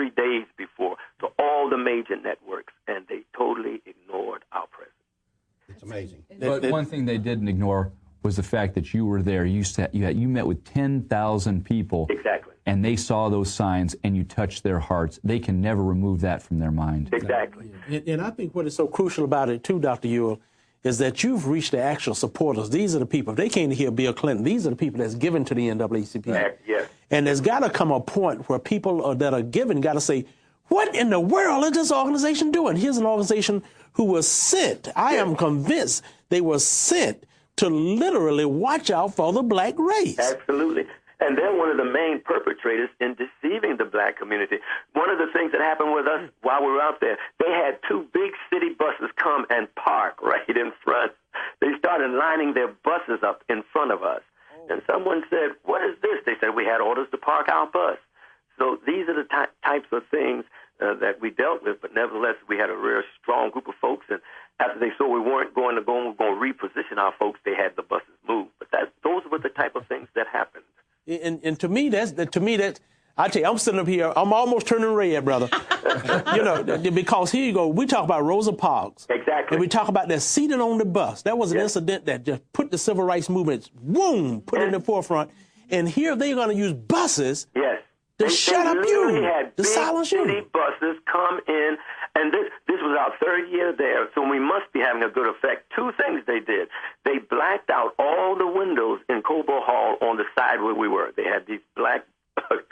3 days before to all the major networks, and they totally ignored our president. It's amazing. But one thing they didn't ignore was the fact that you were there. You met with 10,000 people. Exactly. And they saw those signs, and you touched their hearts. They can never remove that from their mind. Exactly. And I think what is so crucial about it, too, Dr. Ewell, is that you've reached the actual supporters. These are the people. If they came to hear Bill Clinton, these are the people that's given to the NAACP. Yes. And there's got to come a point where people that are given got to say, what in the world is this organization doing? Here's an organization who was sent. I am convinced they were sent to literally watch out for the black race. Absolutely. And they're one of the main perpetrators in deceiving the black community. One of the things that happened with us while we were out there, they had 2 big city buses come and park right in front. They started lining their buses up in front of us. And someone said, what is this? They said, we had orders to park our bus. So these are the types of things that we dealt with, but nevertheless, we had a very strong group of folks, and after they saw we weren't going to reposition our folks, they had the buses moved. But those were the type of things that happened. And to me, I tell you, I'm sitting up here, I'm almost turning red, brother. Because here you go, we talk about Rosa Parks. Exactly. And we talk about that seated on the bus. That was an incident that just put the civil rights movement, put it in the forefront. And here they're going to use buses. Yes. To shut up you, to silence you. City buses come in, and this was our 3rd year there, so we must be having a good effect. 2 things they did. They blacked out all the windows in Cobo Hall on the side where we were. They had these black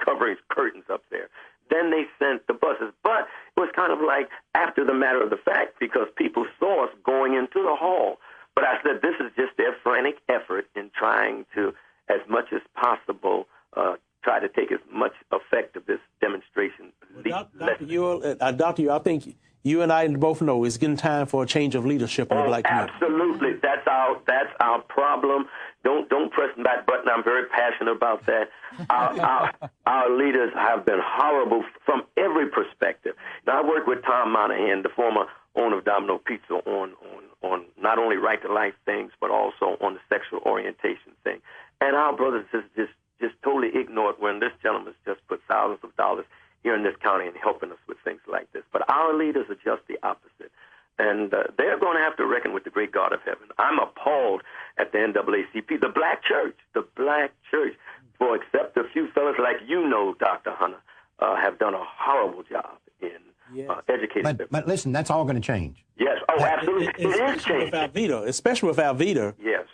coverings, curtains up there. Then they sent the buses. But it was kind of like after the matter of the fact, because people saw us going into the hall. But I said, this is just their frantic effort in trying to, as much as possible, try to take as much effect of this demonstration. Dr. Ewell, I think you and I both know it's getting time for a change of leadership in the black community. Absolutely. That's our problem. Don't press that button. I'm very passionate about that. Our leaders have been horrible from every perspective. Now, I work with Tom Monahan, the former owner of Domino Pizza, on not only right to life things, but also on the sexual orientation thing. And our brothers just totally ignored when this gentleman's just put thousands of dollars here in this county and helping us with things like this. But our leaders are just the opposite. And they're going to have to reckon with the great God of heaven. I'm appalled at the NAACP, the black church, for except a few fellas like Dr. Hunter, have done a horrible job in educating them. But listen, that's all going to change. Yes. Oh, absolutely. It is changing. Especially with Alveda. Yes.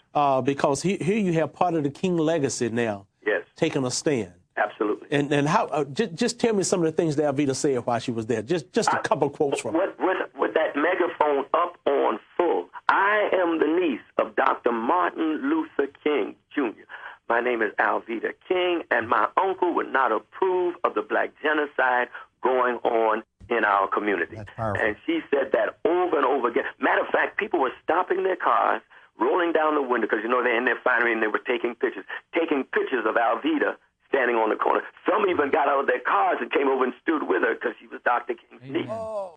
Because here you have part of the King legacy now. Yes. Taking a stand. Absolutely. And how? Just tell me some of the things that Alveda said while she was there. Just a couple quotes from her. With that megaphone up on full, I am the niece of Dr. Martin Luther King, Jr. My name is Alveda King, and my uncle would not approve of the black genocide going on in our community. That's powerful. And she said that over and over again. Matter of fact, people were stopping their cars, rolling down the window, because, they're in their finery, and they were taking pictures of Alveda standing on the corner. Some even got out of their cars and came over and stood with her because she was Dr. King's niece.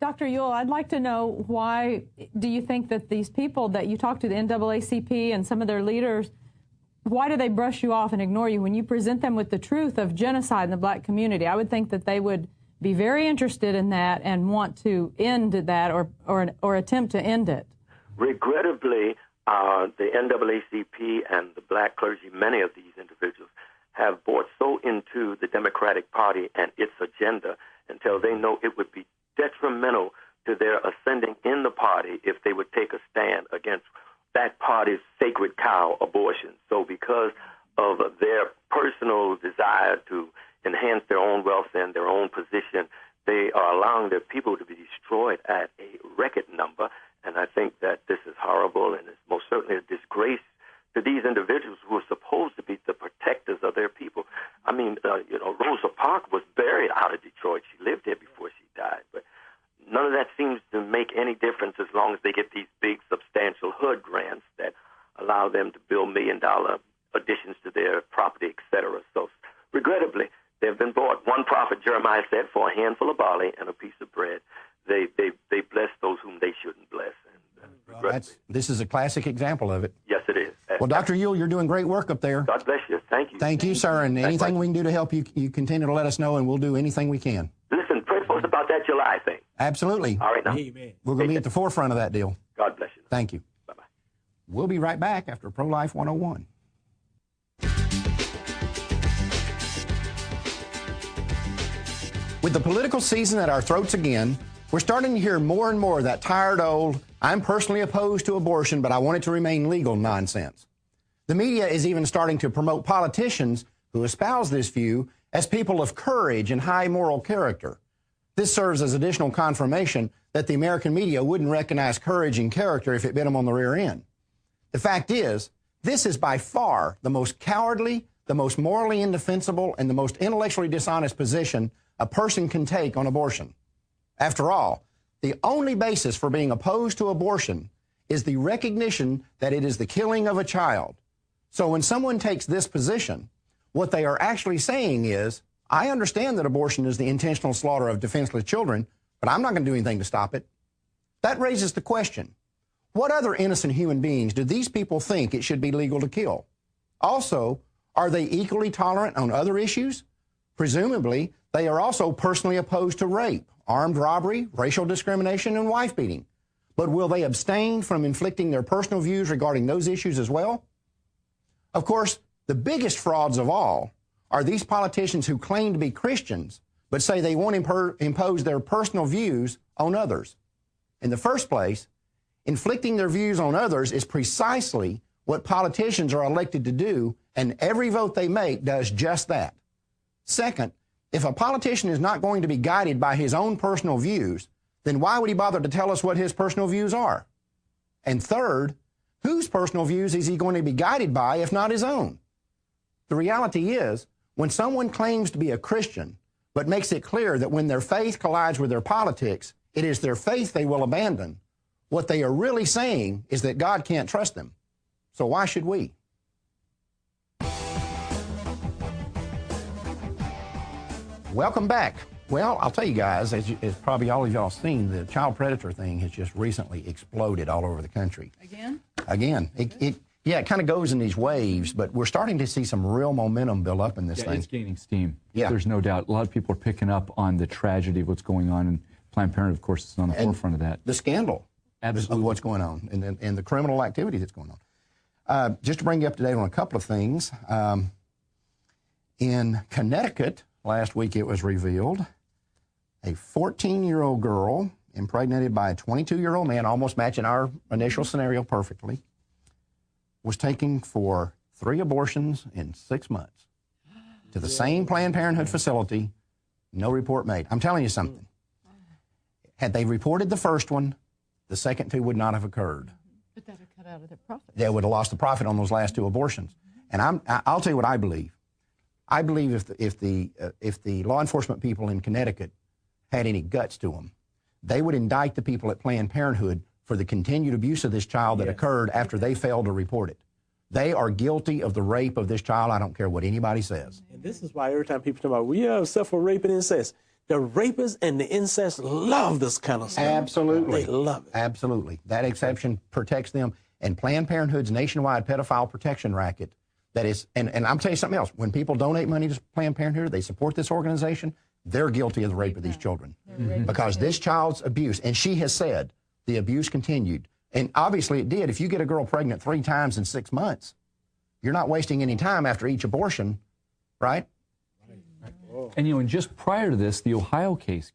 Dr. Ewell, I'd like to know, why do you think that these people that you talk to, the NAACP and some of their leaders, why do they brush you off and ignore you when you present them with the truth of genocide in the black community? I would think that they would be very interested in that and want to end that or attempt to end it. Regrettably, the NAACP and the black clergy, many of these individuals, have bought so into the Democratic Party and its agenda until they know it would be detrimental to their ascending in the party if they would take a stand against that party's sacred cow, abortion. So because of their personal desire to enhance their own wealth and their own position, they are allowing their people to be destroyed at a record number. And I think that this is horrible, and it's most certainly a disgrace to these individuals who are supposed to be the protectors of their people. I mean, Rosa Parks was buried out of Detroit. She lived there before she died. But none of that seems to make any difference as long as they get these big, substantial HUD grants that allow them to build $1 million additions to their property, et cetera. So, regrettably, they've been bought. One prophet, Jeremiah, said, for a handful of barley and a piece of bread, they bless those whom they shouldn't bless. And, this is a classic example of it. Yes, it is. Well, Dr. Ewell, you're doing great work up there. God bless you. Thank you. Thank you, sir. And anything we can do to help you, you continue to let us know, and we'll do anything we can. Listen, pray about that July thing. Absolutely. All right, now. Amen. We're going to be at the forefront of that deal. God bless you. Thank you. Bye-bye. We'll be right back after Pro-Life 101. With the political season at our throats again, we're starting to hear more and more of that tired old, I'm personally opposed to abortion, but I want it to remain legal nonsense. The media is even starting to promote politicians who espouse this view as people of courage and high moral character. This serves as additional confirmation that the American media wouldn't recognize courage and character if it bit them on the rear end. The fact is, this is by far the most cowardly, the most morally indefensible, and the most intellectually dishonest position a person can take on abortion. After all, the only basis for being opposed to abortion is the recognition that it is the killing of a child. So when someone takes this position, what they are actually saying is, I understand that abortion is the intentional slaughter of defenseless children, but I'm not going to do anything to stop it. That raises the question, what other innocent human beings do these people think it should be legal to kill? Also, are they equally tolerant on other issues? Presumably, they are also personally opposed to rape, armed robbery, racial discrimination, and wife beating. But will they abstain from inflicting their personal views regarding those issues as well? Of course, the biggest frauds of all are these politicians who claim to be Christians, but say they won't impose their personal views on others. In the first place, inflicting their views on others is precisely what politicians are elected to do, and every vote they make does just that. Second, if a politician is not going to be guided by his own personal views, then why would he bother to tell us what his personal views are? And third, whose personal views is he going to be guided by if not his own? The reality is, when someone claims to be a Christian, but makes it clear that when their faith collides with their politics, it is their faith they will abandon, what they are really saying is that God can't trust them. So why should we? Welcome back. Well, I'll tell you guys, as probably all of y'all seen, the child predator thing has just recently exploded all over the country. Again. It kind of goes in these waves, but we're starting to see some real momentum build up in this thing. It's gaining steam. Yeah. There's no doubt. A lot of people are picking up on the tragedy of what's going on, and Planned Parenthood, of course, is on the forefront of that. The scandal of what's going on and the criminal activity that's going on. Just to bring you up to date on a couple of things, in Connecticut, last week it was revealed, a 14-year-old girl impregnated by a 22-year-old man, almost matching our initial scenario perfectly, was taken for 3 abortions in 6 months to the same Planned Parenthood facility, no report made. I'm telling you something. Had they reported the first one, the second 2 would not have occurred. But that would cut out of their profit. They would have lost the profit on those last 2 abortions. And I'll tell you what I believe. I believe if the law enforcement people in Connecticut had any guts to them, they would indict the people at Planned Parenthood for the continued abuse of this child that occurred after they failed to report it. They are guilty of the rape of this child. I don't care what anybody says. And this is why every time people talk about, we have stuff for rape and incest, the rapists and the incest love this kind of stuff. Absolutely. They love it. Absolutely. That exception protects them. And Planned Parenthood's nationwide pedophile protection racket, that is, and I'm telling you something else, when people donate money to Planned Parenthood, they support this organization, they're guilty of the rape of these children. Because this child's abuse, and she has said, the abuse continued. And obviously it did. If you get a girl pregnant 3 times in 6 months, you're not wasting any time after each abortion, right? And, and just prior to this, the Ohio case